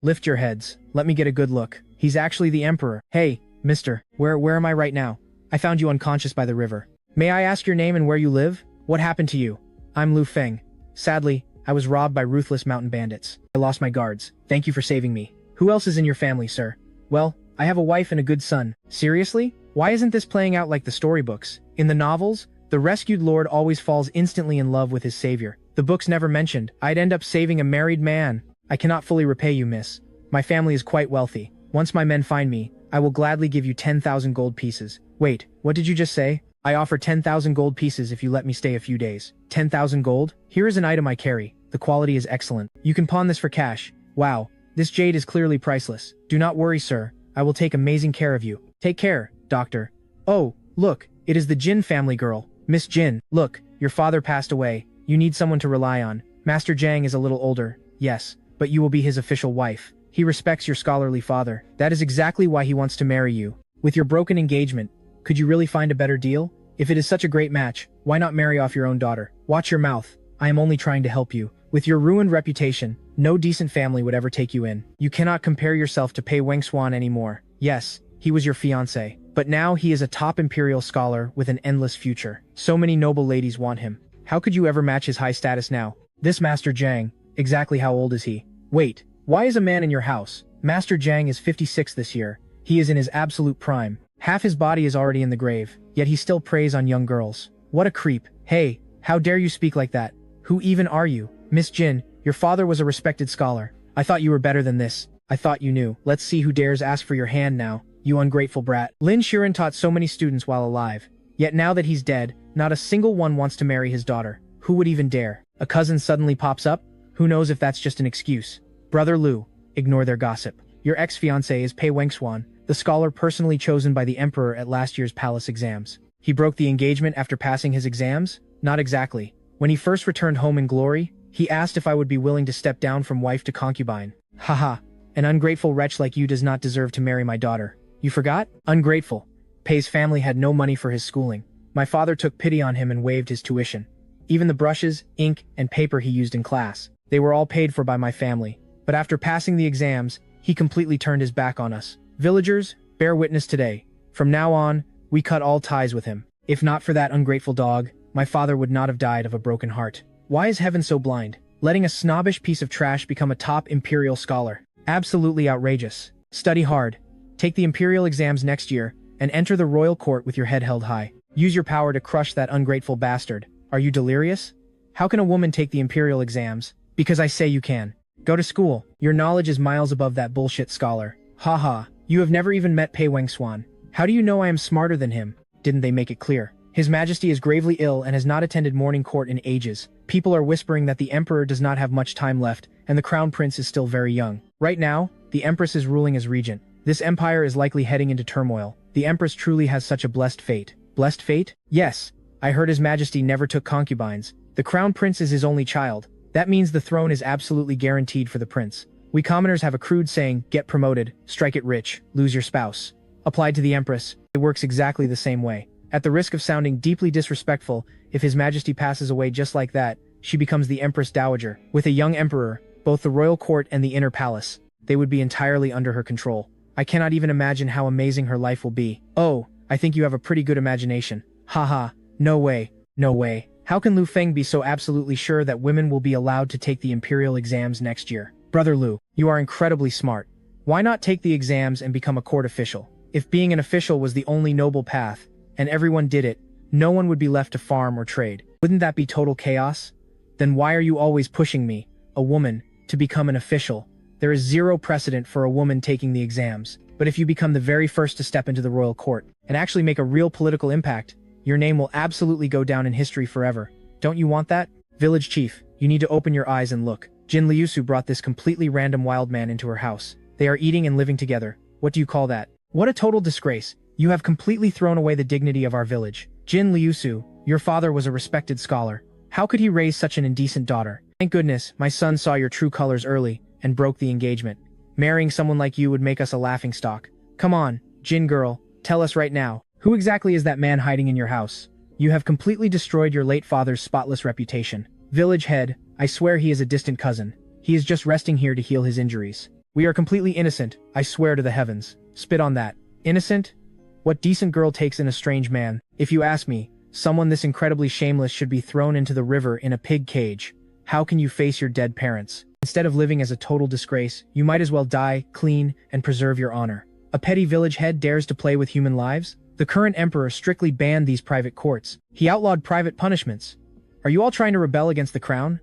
Lift your heads. Let me get a good look. He's actually the emperor. Hey, mister, where am I right now? I found you unconscious by the river. May I ask your name and where you live? What happened to you? I'm Lu Feng. Sadly, I was robbed by ruthless mountain bandits. I lost my guards. Thank you for saving me. Who else is in your family, sir? Well, I have a wife and a good son. Seriously? Why isn't this playing out like the storybooks? In the novels, the rescued lord always falls instantly in love with his savior. The books never mentioned I'd end up saving a married man. I cannot fully repay you, miss. My family is quite wealthy. Once my men find me, I will gladly give you 10,000 gold pieces. Wait, what did you just say? I offer 10,000 gold pieces if you let me stay a few days. 10,000 gold? Here is an item I carry. The quality is excellent. You can pawn this for cash. Wow, this jade is clearly priceless. Do not worry, sir. I will take amazing care of you. Take care, doctor. Oh, look, it is the Jin family girl. Miss Jin, look, your father passed away. You need someone to rely on. Master Zhang is a little older, yes, but you will be his official wife. He respects your scholarly father. That is exactly why he wants to marry you. With your broken engagement, could you really find a better deal? If it is such a great match, why not marry off your own daughter? Watch your mouth. I am only trying to help you. With your ruined reputation, no decent family would ever take you in. You cannot compare yourself to Pei Wenxuan anymore. Yes, he was your fiancé, but now he is a top imperial scholar with an endless future. So many noble ladies want him. How could you ever match his high status now? This Master Zhang, exactly how old is he? Wait, why is a man in your house? Master Zhang is 56 this year. He is in his absolute prime. Half his body is already in the grave, yet he still preys on young girls. What a creep. Hey, how dare you speak like that? Who even are you? Miss Jin, your father was a respected scholar. I thought you were better than this. I thought you knew. Let's see who dares ask for your hand now, you ungrateful brat. Lin Shuren taught so many students while alive. Yet now that he's dead, not a single one wants to marry his daughter. Who would even dare? A cousin suddenly pops up? Who knows if that's just an excuse? Brother Lu, ignore their gossip. Your ex-fiancé is Pei Wenxuan, the scholar personally chosen by the emperor at last year's palace exams. He broke the engagement after passing his exams? Not exactly. When he first returned home in glory, he asked if I would be willing to step down from wife to concubine. Haha, an ungrateful wretch like you does not deserve to marry my daughter. You forgot? Ungrateful. Pei's family had no money for his schooling. My father took pity on him and waived his tuition. Even the brushes, ink, and paper he used in class, they were all paid for by my family. But after passing the exams, he completely turned his back on us. Villagers, bear witness today. From now on, we cut all ties with him. If not for that ungrateful dog, my father would not have died of a broken heart. Why is heaven so blind? Letting a snobbish piece of trash become a top imperial scholar. Absolutely outrageous. Study hard. Take the imperial exams next year, and enter the royal court with your head held high. Use your power to crush that ungrateful bastard. Are you delirious? How can a woman take the imperial exams? Because I say you can. Go to school. Your knowledge is miles above that bullshit scholar. Haha, you have never even met Pei Wenxuan. How do you know I am smarter than him? Didn't they make it clear? His Majesty is gravely ill and has not attended morning court in ages. People are whispering that the emperor does not have much time left, and the crown prince is still very young. Right now, the empress is ruling as regent. This empire is likely heading into turmoil. The empress truly has such a blessed fate. Blessed fate? Yes. I heard His Majesty never took concubines. The crown prince is his only child. That means the throne is absolutely guaranteed for the prince. We commoners have a crude saying, get promoted, strike it rich, lose your spouse. Applied to the empress, it works exactly the same way. At the risk of sounding deeply disrespectful, if His Majesty passes away just like that, she becomes the Empress Dowager. With a young emperor, both the royal court and the inner palace, they would be entirely under her control. I cannot even imagine how amazing her life will be. Oh, I think you have a pretty good imagination. Haha, no way, no way. How can Lu Feng be so absolutely sure that women will be allowed to take the imperial exams next year? Brother Lu, you are incredibly smart. Why not take the exams and become a court official? If being an official was the only noble path, and everyone did it, no one would be left to farm or trade. Wouldn't that be total chaos? Then why are you always pushing me, a woman, to become an official? There is zero precedent for a woman taking the exams. But if you become the very first to step into the royal court and actually make a real political impact, your name will absolutely go down in history forever. Don't you want that? Village chief, you need to open your eyes and look. Jin Liusu brought this completely random wild man into her house. They are eating and living together. What do you call that? What a total disgrace. You have completely thrown away the dignity of our village. Jin Liusu, your father was a respected scholar. How could he raise such an indecent daughter? Thank goodness, my son saw your true colors early and broke the engagement. Marrying someone like you would make us a laughingstock. Come on, Jin girl, tell us right now, who exactly is that man hiding in your house? You have completely destroyed your late father's spotless reputation. Village head, I swear he is a distant cousin. He is just resting here to heal his injuries. We are completely innocent, I swear to the heavens. Spit on that. Innocent? What decent girl takes in a strange man? If you ask me, someone this incredibly shameless should be thrown into the river in a pig cage. How can you face your dead parents? Instead of living as a total disgrace, you might as well die, clean, and preserve your honor. A petty village head dares to play with human lives? The current emperor strictly banned these private courts. He outlawed private punishments. Are you all trying to rebel against the crown?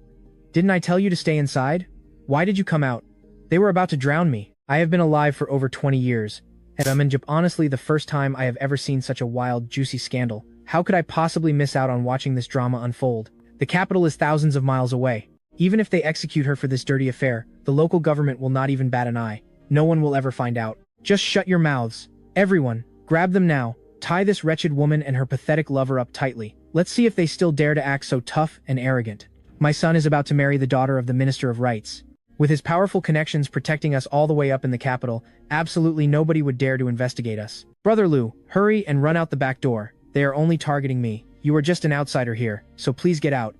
Didn't I tell you to stay inside? Why did you come out? They were about to drown me. I have been alive for over 20 years, and I'm in Japan. Honestly, the first time I have ever seen such a wild, juicy scandal. How could I possibly miss out on watching this drama unfold? The capital is thousands of miles away. Even if they execute her for this dirty affair, the local government will not even bat an eye. No one will ever find out. Just shut your mouths. Everyone, grab them now. Tie this wretched woman and her pathetic lover up tightly. Let's see if they still dare to act so tough and arrogant. My son is about to marry the daughter of the Minister of Rights. With his powerful connections protecting us all the way up in the capital, absolutely nobody would dare to investigate us. Brother Lu, hurry and run out the back door. They are only targeting me. You are just an outsider here, so please get out.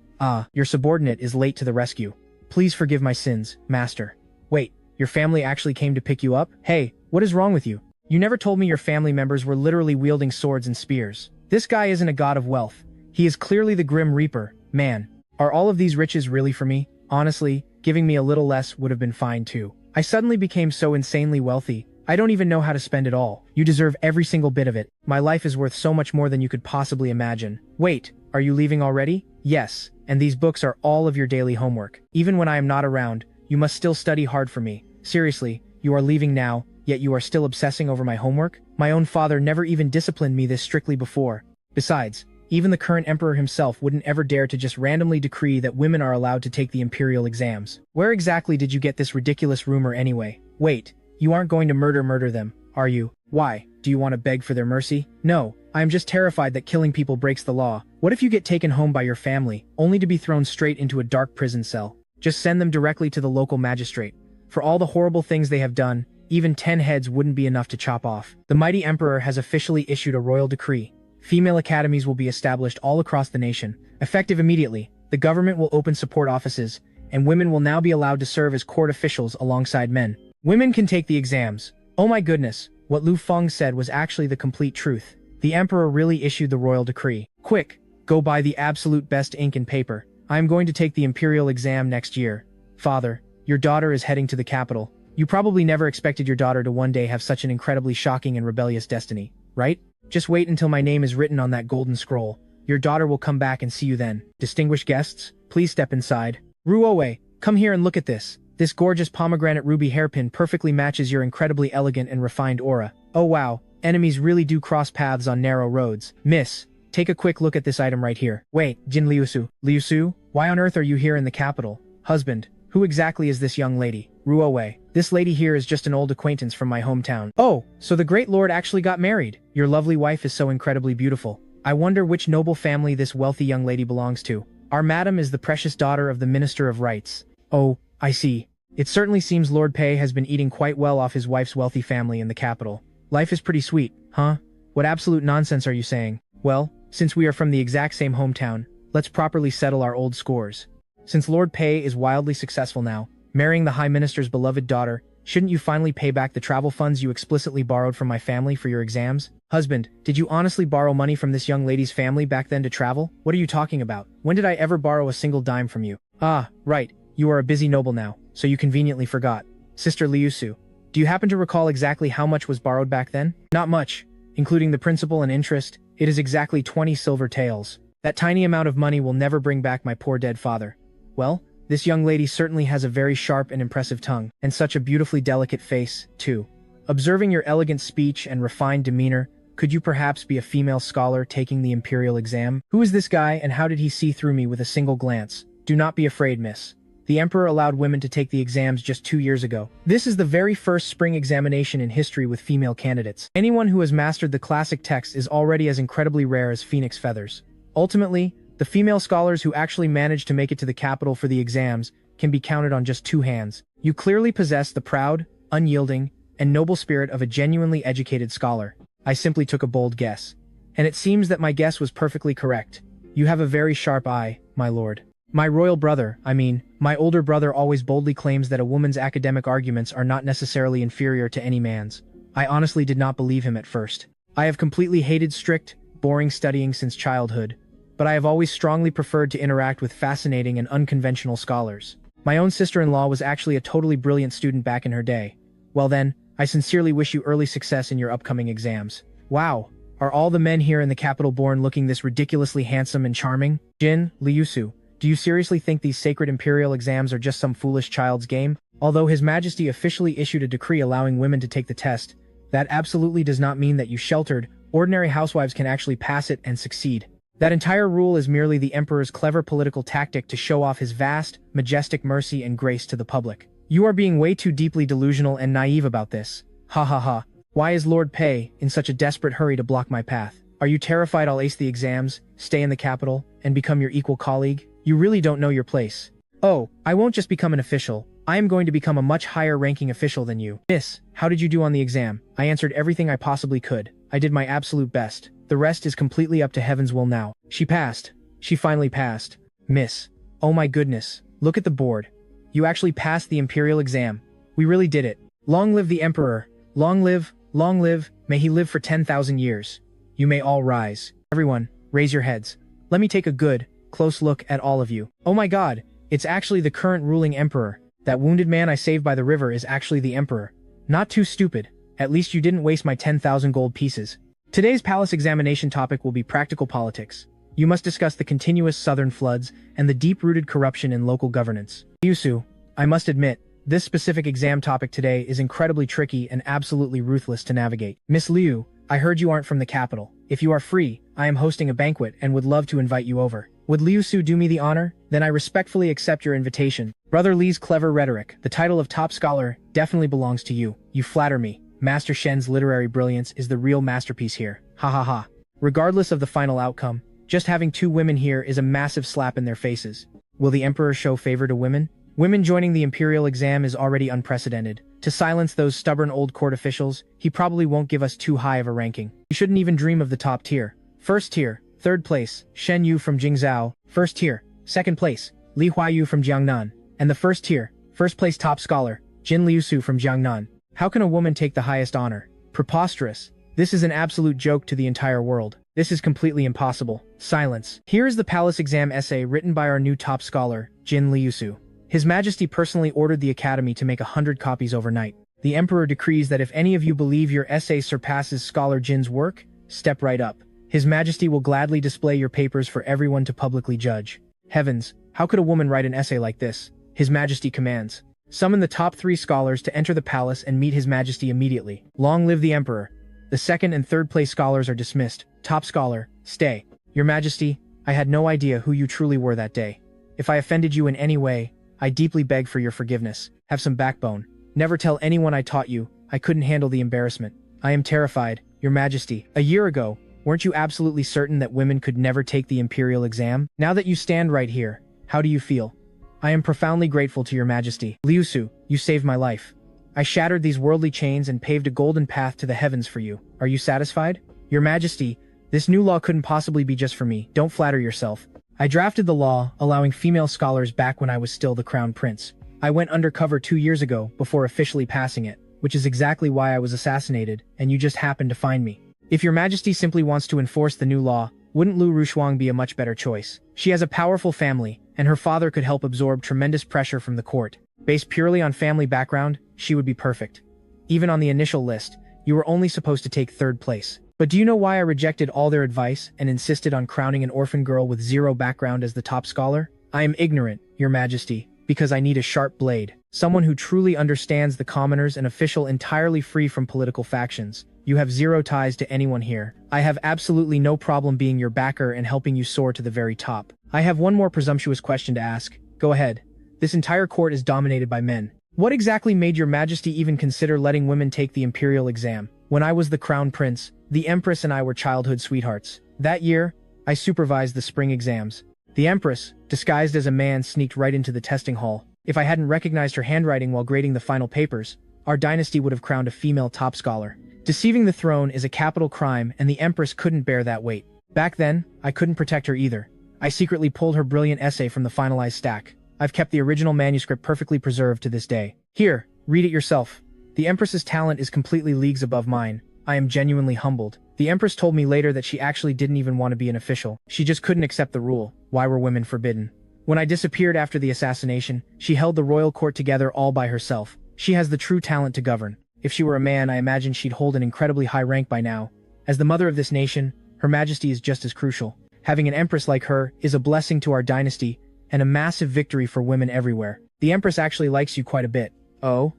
Your subordinate is late to the rescue. Please forgive my sins, master. Wait, your family actually came to pick you up? Hey, what is wrong with you? You never told me your family members were literally wielding swords and spears. This guy isn't a god of wealth. He is clearly the Grim Reaper. Man, are all of these riches really for me? Honestly, giving me a little less would have been fine too. I suddenly became so insanely wealthy, I don't even know how to spend it all. You deserve every single bit of it. My life is worth so much more than you could possibly imagine. Wait, are you leaving already? Yes, and these books are all of your daily homework. Even when I am not around, you must still study hard for me. Seriously, you are leaving now, yet you are still obsessing over my homework? My own father never even disciplined me this strictly before. Besides, even the current emperor himself wouldn't ever dare to just randomly decree that women are allowed to take the imperial exams. Where exactly did you get this ridiculous rumor anyway? Wait, you aren't going to murder them, are you? Why? Do you want to beg for their mercy? No, I am just terrified that killing people breaks the law. What if you get taken home by your family, only to be thrown straight into a dark prison cell? Just send them directly to the local magistrate. For all the horrible things they have done, even 10 heads wouldn't be enough to chop off. The mighty emperor has officially issued a royal decree. Female academies will be established all across the nation. Effective immediately, the government will open support offices, and women will now be allowed to serve as court officials alongside men. Women can take the exams. Oh my goodness, what Lu Feng said was actually the complete truth. The emperor really issued the royal decree. Quick, go buy the absolute best ink and paper. I am going to take the imperial exam next year. Father, your daughter is heading to the capital. You probably never expected your daughter to one day have such an incredibly shocking and rebellious destiny, right? Just wait until my name is written on that golden scroll. Your daughter will come back and see you then. Distinguished guests, please step inside. Ruoe, come here and look at this. This gorgeous pomegranate ruby hairpin perfectly matches your incredibly elegant and refined aura. Oh wow, enemies really do cross paths on narrow roads. Miss, take a quick look at this item right here. Wait, Jin Liusu. Liusu? Why on earth are you here in the capital? Husband, who exactly is this young lady? Ruoe. This lady here is just an old acquaintance from my hometown. Oh, so the great lord actually got married. Your lovely wife is so incredibly beautiful. I wonder which noble family this wealthy young lady belongs to. Our madam is the precious daughter of the Minister of Rights. Oh, I see. It certainly seems Lord Pei has been eating quite well off his wife's wealthy family in the capital. Life is pretty sweet, huh? What absolute nonsense are you saying? Well, since we are from the exact same hometown, let's properly settle our old scores. Since Lord Pei is wildly successful now, marrying the High Minister's beloved daughter, shouldn't you finally pay back the travel funds you explicitly borrowed from my family for your exams? Husband, did you honestly borrow money from this young lady's family back then to travel? What are you talking about? When did I ever borrow a single dime from you? Ah, right, you are a busy noble now, so you conveniently forgot. Sister Liusu, do you happen to recall exactly how much was borrowed back then? Not much. Including the principal and interest, it is exactly 20 silver taels. That tiny amount of money will never bring back my poor dead father. Well, this young lady certainly has a very sharp and impressive tongue, and such a beautifully delicate face, too. Observing your elegant speech and refined demeanor, could you perhaps be a female scholar taking the imperial exam? Who is this guy, and how did he see through me with a single glance? Do not be afraid, miss. The emperor allowed women to take the exams just 2 years ago. This is the very first spring examination in history with female candidates. Anyone who has mastered the classic text is already as incredibly rare as phoenix feathers. Ultimately, the female scholars who actually managed to make it to the capital for the exams can be counted on just 2 hands. You clearly possess the proud, unyielding, and noble spirit of a genuinely educated scholar. I simply took a bold guess. And it seems that my guess was perfectly correct. You have a very sharp eye, my lord. My royal brother, I mean, My older brother always boldly claims that a woman's academic arguments are not necessarily inferior to any man's. I honestly did not believe him at first. I have completely hated strict, boring studying since childhood, but I have always strongly preferred to interact with fascinating and unconventional scholars. My own sister-in-law was actually a totally brilliant student back in her day. Well then, I sincerely wish you early success in your upcoming exams. Wow, are all the men here in the capital born looking this ridiculously handsome and charming? Jin Liusu, do you seriously think these sacred imperial exams are just some foolish child's game? Although His Majesty officially issued a decree allowing women to take the test, that absolutely does not mean that you sheltered, ordinary housewives can actually pass it and succeed. That entire rule is merely the emperor's clever political tactic to show off his vast, majestic mercy and grace to the public. You are being way too deeply delusional and naive about this. Ha ha ha. Why is Lord Pei in such a desperate hurry to block my path? Are you terrified I'll ace the exams, stay in the capital, and become your equal colleague? You really don't know your place. Oh, I won't just become an official. I am going to become a much higher-ranking official than you. Miss, how did you do on the exam? I answered everything I possibly could. I did my absolute best. The rest is completely up to heaven's will now. She passed. She finally passed. Miss. Oh my goodness. Look at the board. You actually passed the imperial exam. We really did it. Long live the emperor. Long live, may he live for 10,000 years. You may all rise. Everyone, raise your heads. Let me take a good, close look at all of you. Oh my god, it's actually the current ruling emperor. That wounded man I saved by the river is actually the emperor. Not too stupid. At least you didn't waste my 10,000 gold pieces. Today's palace examination topic will be practical politics. You must discuss the continuous southern floods and the deep-rooted corruption in local governance. Liusu, I must admit, this specific exam topic today is incredibly tricky and absolutely ruthless to navigate. Miss Liu, I heard you aren't from the capital. If you are free, I am hosting a banquet and would love to invite you over. Would Liusu do me the honor? Then I respectfully accept your invitation. Brother Li's clever rhetoric. The title of top scholar definitely belongs to you. You flatter me. Master Shen's literary brilliance is the real masterpiece here. Ha ha ha. Regardless of the final outcome, just having two women here is a massive slap in their faces. Will the emperor show favor to women? Women joining the imperial exam is already unprecedented. To silence those stubborn old court officials, he probably won't give us too high of a ranking. You shouldn't even dream of the top tier. First tier, third place, Shen Yu from Jingzhou. First tier, second place, Li Huayu from Jiangnan. And the first tier, first place top scholar, Jin Liusu from Jiangnan. How can a woman take the highest honor? Preposterous. This is an absolute joke to the entire world. This is completely impossible. Silence. Here is the palace exam essay written by our new top scholar, Jin Liusu. His Majesty personally ordered the Academy to make 100 copies overnight. The Emperor decrees that if any of you believe your essay surpasses Scholar Jin's work, step right up. His Majesty will gladly display your papers for everyone to publicly judge. Heavens, how could a woman write an essay like this? His Majesty commands. Summon the top 3 scholars to enter the palace and meet His Majesty immediately. Long live the Emperor. The second and third place scholars are dismissed. Top scholar, stay. Your Majesty, I had no idea who you truly were that day. If I offended you in any way, I deeply beg for your forgiveness. Have some backbone. Never tell anyone I taught you. I couldn't handle the embarrassment. I am terrified, Your Majesty. A year ago, weren't you absolutely certain that women could never take the imperial exam? Now that you stand right here, how do you feel? I am profoundly grateful to Your Majesty. Liusu, you saved my life. I shattered these worldly chains and paved a golden path to the heavens for you. Are you satisfied? Your Majesty, this new law couldn't possibly be just for me. Don't flatter yourself. I drafted the law, allowing female scholars back when I was still the crown prince. I went undercover 2 years ago before officially passing it, which is exactly why I was assassinated, and you just happened to find me. If Your Majesty simply wants to enforce the new law, wouldn't Lu Rushuang be a much better choice? She has a powerful family, and her father could help absorb tremendous pressure from the court. Based purely on family background, she would be perfect. Even on the initial list, you were only supposed to take 3rd place. But do you know why I rejected all their advice and insisted on crowning an orphan girl with 0 background as the top scholar? I am ignorant, Your Majesty, because I need a sharp blade. Someone who truly understands the commoners, an official entirely free from political factions. You have 0 ties to anyone here. I have absolutely no problem being your backer and helping you soar to the very top. I have one more presumptuous question to ask. Go ahead. This entire court is dominated by men. What exactly made Your Majesty even consider letting women take the imperial exam? When I was the crown prince, the Empress and I were childhood sweethearts. That year, I supervised the spring exams. The Empress, disguised as a man, sneaked right into the testing hall. If I hadn't recognized her handwriting while grading the final papers, our dynasty would have crowned a female top scholar. Deceiving the throne is a capital crime, and the Empress couldn't bear that weight. Back then, I couldn't protect her either. I secretly pulled her brilliant essay from the finalized stack. I've kept the original manuscript perfectly preserved to this day. Here, read it yourself. The Empress's talent is completely leagues above mine. I am genuinely humbled. The Empress told me later that she actually didn't even want to be an official. She just couldn't accept the rule. Why were women forbidden? When I disappeared after the assassination, she held the royal court together all by herself. She has the true talent to govern. If she were a man, I imagine she'd hold an incredibly high rank by now. As the mother of this nation, Her Majesty is just as crucial. Having an empress like her is a blessing to our dynasty and a massive victory for women everywhere. The Empress actually likes you quite a bit. Oh?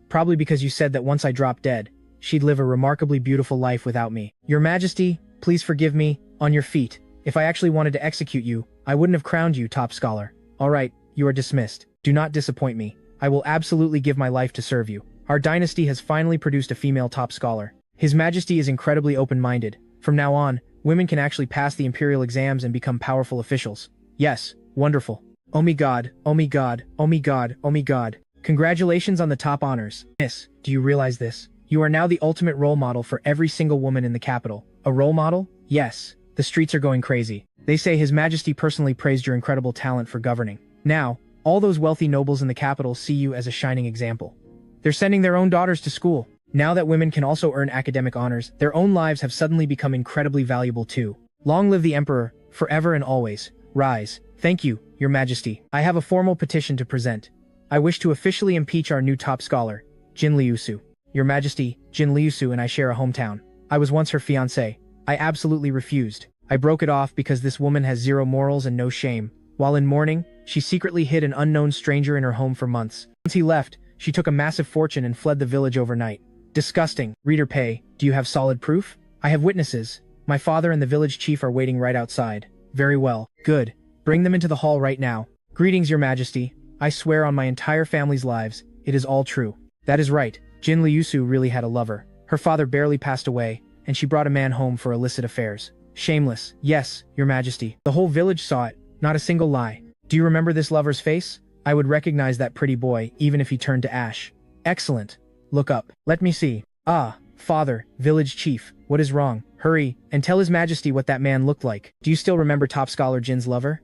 Probably because you said that once I drop dead, she'd live a remarkably beautiful life without me. Your Majesty, please forgive me, on your feet. If I actually wanted to execute you, I wouldn't have crowned you top scholar. Alright, you are dismissed. Do not disappoint me. I will absolutely give my life to serve you. Our dynasty has finally produced a female top scholar. His Majesty is incredibly open-minded. From now on, women can actually pass the imperial exams and become powerful officials. Yes, wonderful. Oh me god, oh me god, oh me god, oh me god. Congratulations on the top honors. Miss, do you realize this? You are now the ultimate role model for every single woman in the capital. A role model? Yes. The streets are going crazy. They say His Majesty personally praised your incredible talent for governing. Now, all those wealthy nobles in the capital see you as a shining example. They're sending their own daughters to school. Now that women can also earn academic honors, their own lives have suddenly become incredibly valuable too. Long live the Emperor, forever and always. Rise. Thank you, Your Majesty. I have a formal petition to present. I wish to officially impeach our new top scholar, Jin Liusu. Your Majesty, Jin Liusu and I share a hometown. I was once her fiancé. I absolutely refused. I broke it off because this woman has zero morals and no shame. While in mourning, she secretly hid an unknown stranger in her home for months. Once he left, she took a massive fortune and fled the village overnight. Disgusting. Reader Pei, do you have solid proof? I have witnesses. My father and the village chief are waiting right outside. Very well. Good. Bring them into the hall right now. Greetings, Your Majesty. I swear on my entire family's lives, it is all true. That is right. Jin Liusu really had a lover. Her father barely passed away, and she brought a man home for illicit affairs. Shameless. Yes, Your Majesty. The whole village saw it, not a single lie. Do you remember this lover's face? I would recognize that pretty boy, even if he turned to ash. Excellent. Look up. Let me see. Ah, father, village chief, what is wrong? Hurry, and tell His Majesty what that man looked like. Do you still remember top scholar Jin's lover?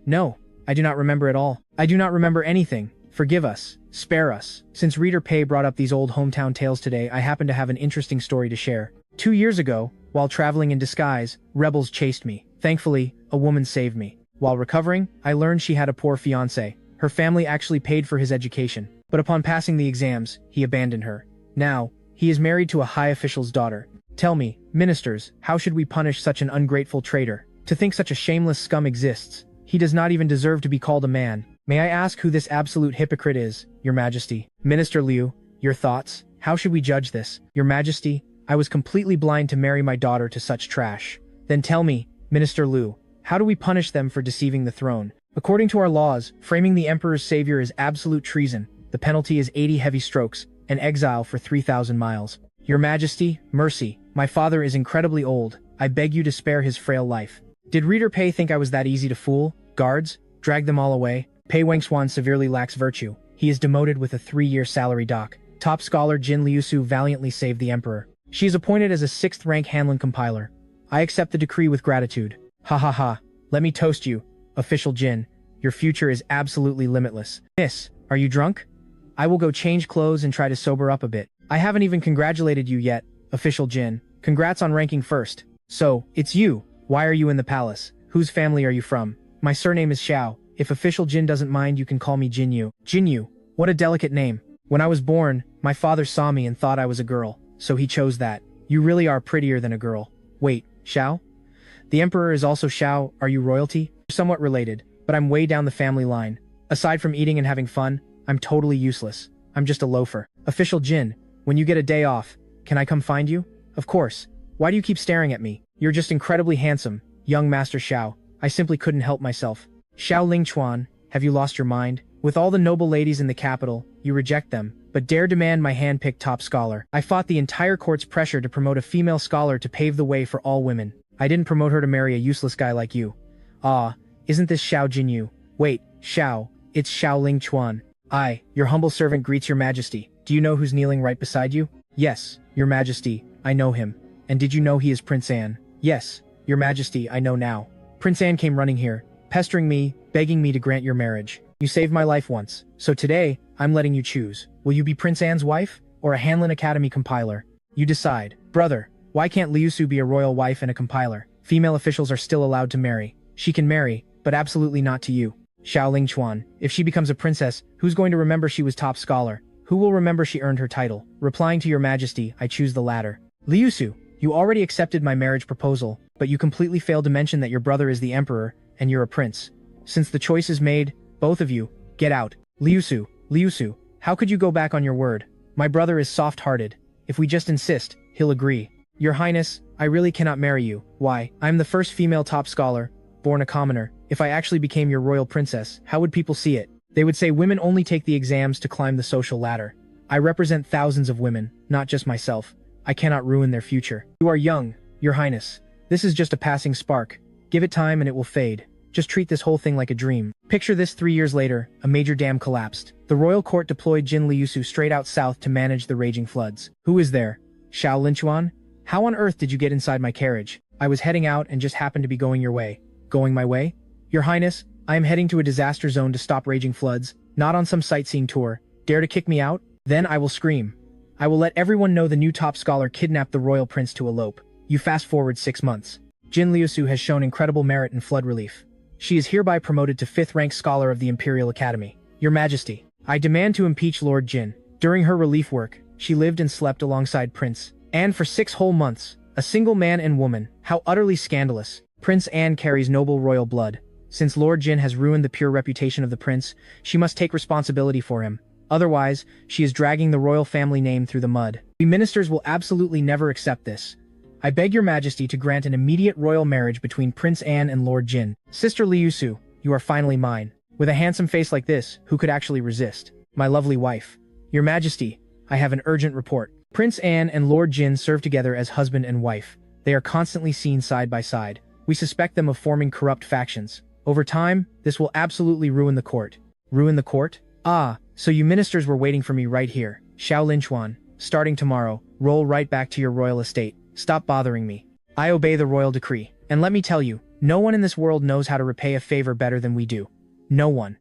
No. I do not remember at all. I do not remember anything. Forgive us. Spare us. Since Reader Pei brought up these old hometown tales today, I happen to have an interesting story to share. 2 years ago, while traveling in disguise, rebels chased me. Thankfully, a woman saved me. While recovering, I learned she had a poor fiancé. Her family actually paid for his education. But upon passing the exams, he abandoned her. Now, he is married to a high official's daughter. Tell me, ministers, how should we punish such an ungrateful traitor? To think such a shameless scum exists. He does not even deserve to be called a man. May I ask who this absolute hypocrite is, Your Majesty? Minister Liu, your thoughts? How should we judge this? Your Majesty, I was completely blind to marry my daughter to such trash. Then tell me, Minister Liu, how do we punish them for deceiving the throne? According to our laws, framing the Emperor's savior is absolute treason. The penalty is 80 heavy strokes, and exile for 3,000 miles. Your Majesty, mercy. My father is incredibly old. I beg you to spare his frail life. Did Reader Pei think I was that easy to fool? Guards? Drag them all away. Pei Wenxuan severely lacks virtue. He is demoted with a 3-year salary dock. Top scholar Jin Liusu valiantly saved the Emperor. She is appointed as a 6th-rank Hanlon compiler. I accept the decree with gratitude. Ha ha ha. Let me toast you, Official Jin. Your future is absolutely limitless. Miss, are you drunk? I will go change clothes and try to sober up a bit. I haven't even congratulated you yet, Official Jin. Congrats on ranking first. So, it's you. Why are you in the palace? Whose family are you from? My surname is Xiao. If Official Jin doesn't mind, you can call me Jinyu. Jinyu. What a delicate name. When I was born, my father saw me and thought I was a girl, so he chose that. You really are prettier than a girl. Wait, Xiao? The Emperor is also Xiao. Are you royalty? Somewhat related, but I'm way down the family line. Aside from eating and having fun, I'm totally useless. I'm just a loafer. Official Jin, when you get a day off, can I come find you? Of course. Why do you keep staring at me? You're just incredibly handsome, young Master Xiao. I simply couldn't help myself. Xiao Lingchuan, have you lost your mind? With all the noble ladies in the capital, you reject them, but dare demand my hand-picked top scholar. I fought the entire court's pressure to promote a female scholar to pave the way for all women. I didn't promote her to marry a useless guy like you. Ah, isn't this Xiao Jinyu? Wait, Xiao, it's Xiao Lingchuan. I, your humble servant greets your majesty. Do you know who's kneeling right beside you? Yes, your majesty, I know him. And did you know he is Prince Anne? Yes, your majesty, I know now. Prince Anne came running here, pestering me, begging me to grant your marriage. You saved my life once, so today, I'm letting you choose. Will you be Prince Anne's wife, or a Hanlin Academy compiler? You decide. Brother, why can't Liusu be a royal wife and a compiler? Female officials are still allowed to marry. She can marry, but absolutely not to you. Xiaolingchuan, if she becomes a princess, who's going to remember she was top scholar? Who will remember she earned her title? Replying to your majesty, I choose the latter. Liusu, you already accepted my marriage proposal, but you completely failed to mention that your brother is the emperor, and you're a prince. Since the choice is made, both of you, get out. Liusu, how could you go back on your word? My brother is soft-hearted. If we just insist, he'll agree. Your Highness, I really cannot marry you. Why? I'm the first female top scholar, born a commoner. If I actually became your royal princess, how would people see it? They would say women only take the exams to climb the social ladder. I represent thousands of women, not just myself. I cannot ruin their future. You are young, Your Highness. This is just a passing spark. Give it time and it will fade. Just treat this whole thing like a dream. Picture this 3 years later, a major dam collapsed. The royal court deployed Jin Liusu straight out south to manage the raging floods. Who is there? Xiaolingchuan? How on earth did you get inside my carriage? I was heading out and just happened to be going your way. Going my way? Your Highness, I am heading to a disaster zone to stop raging floods, not on some sightseeing tour. Dare to kick me out? Then I will scream. I will let everyone know the new top scholar kidnapped the royal prince to elope. You fast forward 6 months. Jin Liusu has shown incredible merit in flood relief. She is hereby promoted to 5th rank scholar of the Imperial Academy. Your Majesty, I demand to impeach Lord Jin. During her relief work, she lived and slept alongside Prince Anne for 6 whole months. A single man and woman. How utterly scandalous. Prince Anne carries noble royal blood. Since Lord Jin has ruined the pure reputation of the prince, she must take responsibility for him. Otherwise, she is dragging the royal family name through the mud. We ministers will absolutely never accept this. I beg your majesty to grant an immediate royal marriage between Prince Anne and Lord Jin. Sister Liusu, you are finally mine. With a handsome face like this, who could actually resist? My lovely wife. Your majesty, I have an urgent report. Prince Anne and Lord Jin serve together as husband and wife. They are constantly seen side by side. We suspect them of forming corrupt factions. Over time, this will absolutely ruin the court. Ruin the court? Ah, so you ministers were waiting for me right here. Xiaolingchuan, starting tomorrow, roll right back to your royal estate. Stop bothering me. I obey the royal decree. And let me tell you, no one in this world knows how to repay a favor better than we do. No one.